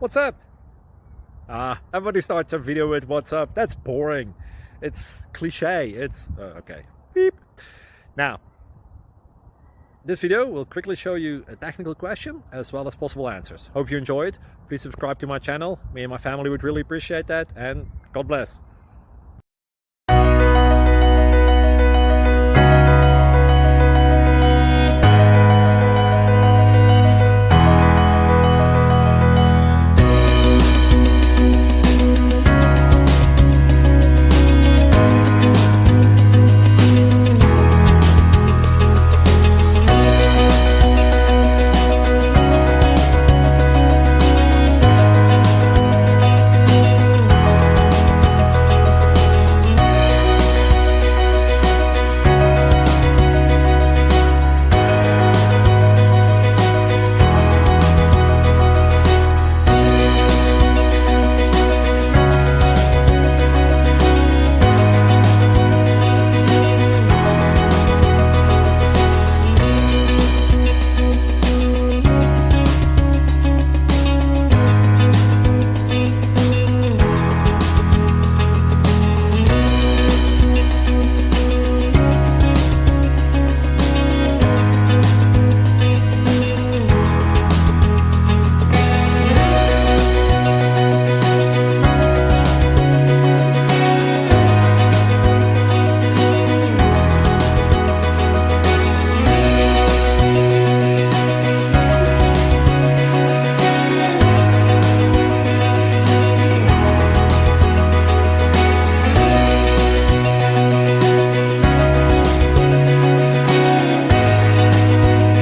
What's up? Everybody starts a video with what's up. That's boring. It's cliche. It's okay. Beep. Now, this video will quickly show you a technical question as well as possible answers. Hope you enjoyed. Please subscribe to my channel. Me and my family would really appreciate that, and God bless.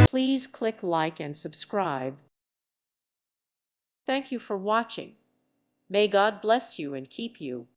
Please click like and subscribe. Thank you for watching. May God bless you and keep you.